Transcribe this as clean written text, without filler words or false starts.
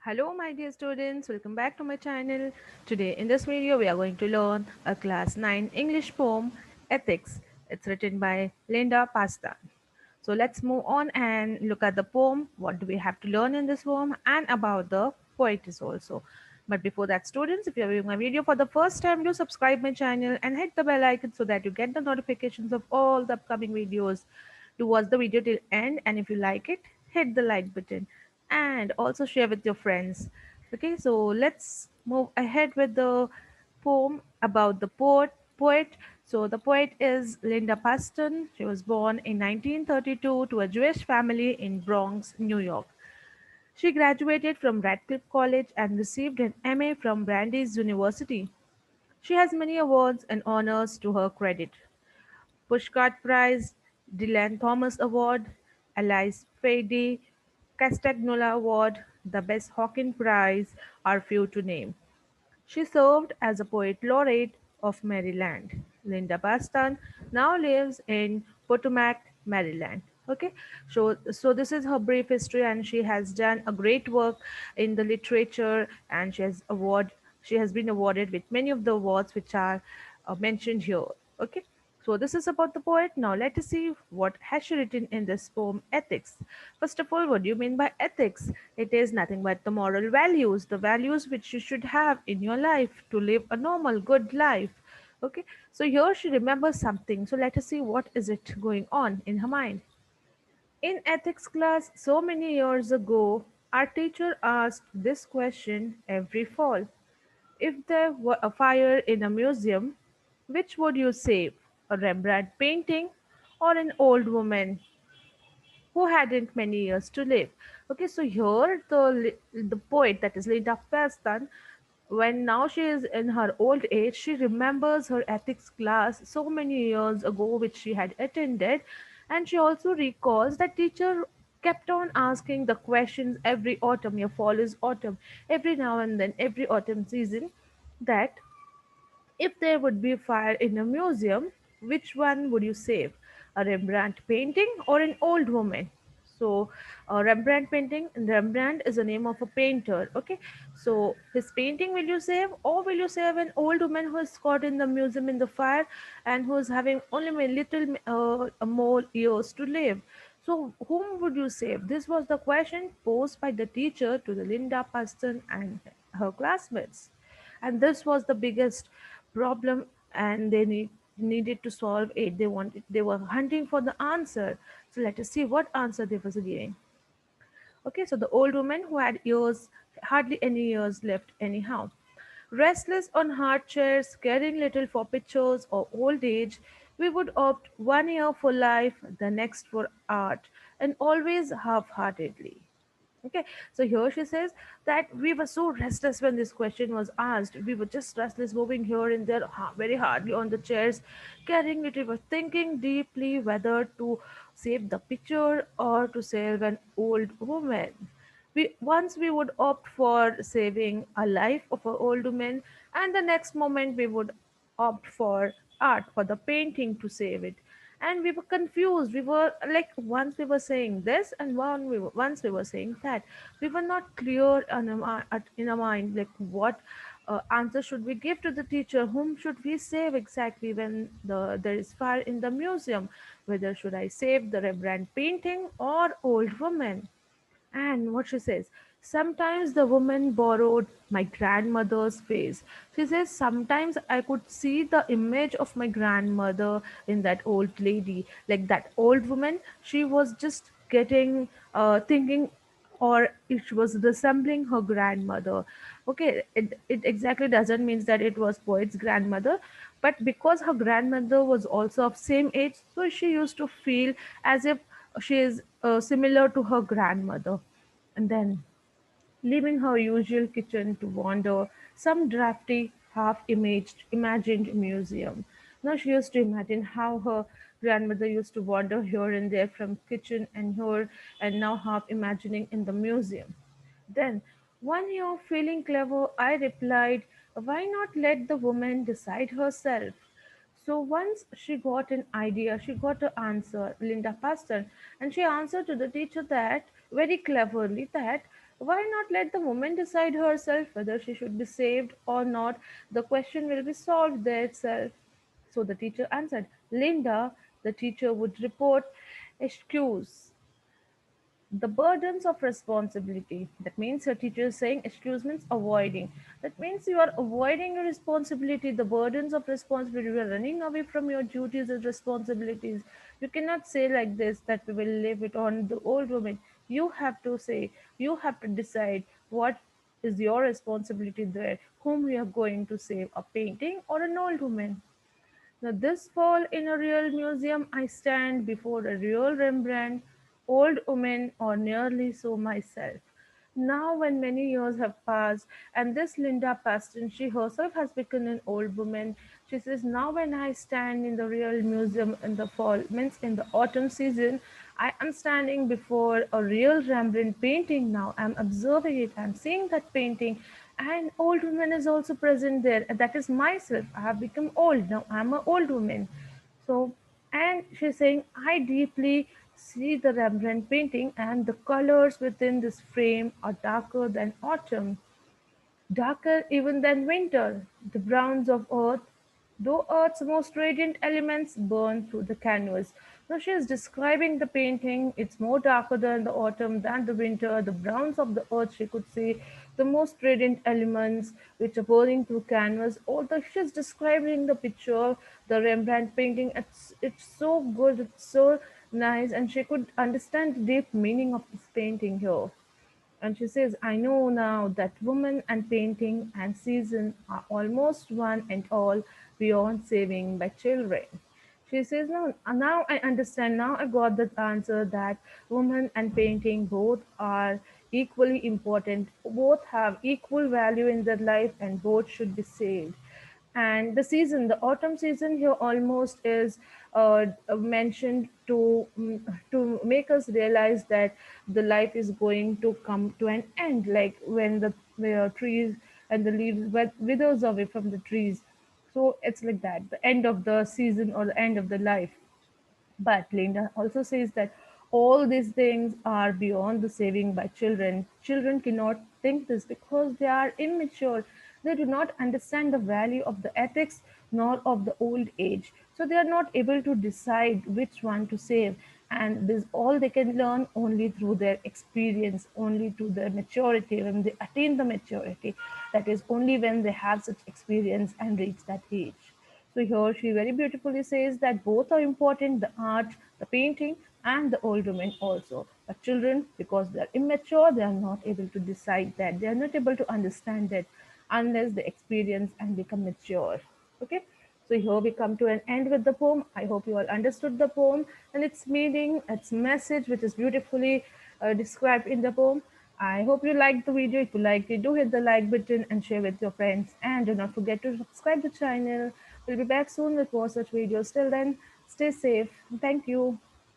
Hello my dear students, welcome back to my channel. Today in this video we are going to learn a class 9 English poem Ethics. It's written by Linda Pastan. So let's move on and look at the poem. What do we have to learn in this poem and about the poetess also. But before that students, if you are viewing my video for the first time, do subscribe my channel and hit the bell icon so that you get the notifications of all the upcoming videos. Do watch the video till end, and if you like it, hit the like button and also share with your friends. Okay, so let's move ahead with the poem about the poet. So the poet is Linda Paston. She was born in 1932 to a Jewish family in Bronx, New York. She graduated from Radcliffe College and received an MA from Brandeis University. She has many awards and honors to her credit. Pushcart Prize, Dylan Thomas Award, Alice Fady, Castagnola Award, the Bess Hawkins Prize are few to name. She served as a poet laureate of Maryland. Linda Bastan now lives in Potomac, Maryland. Okay, so this is her brief history, and she has done a great work in the literature, and she has been awarded with many of the awards which are mentioned here. Okay, so this is about the poet. Now let us see what has she written in this poem, Ethics. First of all, what do you mean by ethics? It is nothing but the moral values, the values which you should have in your life to live a normal, good life. Okay, so here she remembers something. So let us see what is it going on in her mind. In ethics class so many years ago, our teacher asked this question every fall. If there were a fire in a museum, which would you save? A Rembrandt painting or an old woman who hadn't many years to live? Okay, so here the poet, that is Linda Pastan, when now she is in her old age, she remembers her ethics class so many years ago which she had attended, and she also recalls that teacher kept on asking the questions every autumn. Your fall is autumn, every now and then, every autumn season, that if there would be a fire in a museum, which one would you save? A Rembrandt painting or an old woman? So, a Rembrandt painting, Rembrandt is the name of a painter. Okay, so his painting will you save, or will you save an old woman who is caught in the museum in the fire and who is having only a little more years to live? So, whom would you save? This was the question posed by the teacher to the Linda Paston and her classmates, and this was the biggest problem, and needed to solve it. They were hunting for the answer. So let us see what answer they was giving. Okay, so the old woman who had years, hardly any years left anyhow, restless on hard chairs, caring little for pictures or old age, we would opt 1 year for life, the next for art, and always half-heartedly. Okay, so here she says that we were so restless when this question was asked. We were just restless, moving here and there, very hardly on the chairs, carrying it. We were thinking deeply whether to save the picture or to save an old woman. We would opt for saving a life of an old woman, and the next moment we would opt for art, for the painting to save it. And we were confused. We were like, once we were saying this, and once we were saying that. We were not clear in our mind, like what answer should we give to the teacher, whom should we save exactly when there is fire in the museum, whether should I save the Rembrandt painting or old woman. And what she says, sometimes the woman borrowed my grandmother's face. She says, sometimes I could see the image of my grandmother in that old lady. Like that old woman, she was just getting, thinking, or it was resembling her grandmother. Okay, it exactly doesn't mean that it was poet's grandmother, but because her grandmother was also of same age, so she used to feel as if she is similar to her grandmother. And then, leaving her usual kitchen to wander some drafty, imagined museum. Now she used to imagine how her grandmother used to wander here and there from kitchen and here, and now half imagining in the museum. Then, one year feeling clever, I replied, why not let the woman decide herself? So once she got an idea, she got an answer, Linda Paston, and she answered to the teacher that very cleverly that Why not let the woman decide herself whether she should be saved or not? The question will be solved there itself. So the teacher answered, Linda, the teacher would report, excuse the burdens of responsibility. That means your teacher is saying excuse means avoiding. That means you are avoiding your responsibility, the burdens of responsibility. You are running away from your duties and responsibilities. You cannot say like this that we will leave it on the old woman. You have to say, you have to decide what is your responsibility there, whom we are going to save, a painting or an old woman. Now, this fall in a real museum, I stand before a real Rembrandt, old woman, or nearly so myself. Now, when many years have passed, and this Linda Paston, she herself has become an old woman, she says, Now, when I stand in the real museum in the fall, means in the autumn season, I am standing before a real Rembrandt painting now. I'm observing it, I'm seeing that painting, and old woman is also present there. That is myself. I have become old now. I'm an old woman. So, and she's saying, I deeply see the Rembrandt painting, and the colors within this frame are darker than autumn, darker even than winter, the browns of earth, though earth's most radiant elements burn through the canvas. Now she is describing the painting. It's more darker than the autumn, than the winter, the browns of the earth, she could see, the most radiant elements which are burning through canvas. Although she's describing the picture, the Rembrandt painting, it's so good, it's so nice, and she could understand the deep meaning of this painting here. And she says, I know now that woman and painting and season are almost one and all beyond saving by children. She says, no, now I understand, now I got the answer that woman and painting both are equally important, both have equal value in their life, and both should be saved. And the season, the autumn season here almost is mentioned to make us realize that the life is going to come to an end, like when the trees and the leaves withers away from the trees. So it's like that, the end of the season or the end of the life. But Linda also says that all these things are beyond the saving by children. Children cannot think this because they are immature. They do not understand the value of the ethics nor of the old age. So they are not able to decide which one to save. And this all they can learn only through their experience, only to their maturity, when they attain the maturity. That is only when they have such experience and reach that age. So here she very beautifully says that both are important, the art, the painting, and the old women also. But children, because they are immature, they are not able to decide that. They are not able to understand that unless they experience and become mature. Okay. So here we come to an end with the poem. I hope you all understood the poem and its meaning, its message, which is beautifully described in the poem. I hope you liked the video. If you liked it, do hit the like button and share with your friends. And do not forget to subscribe the channel. We'll be back soon with more such videos. Till then, stay safe. Thank you.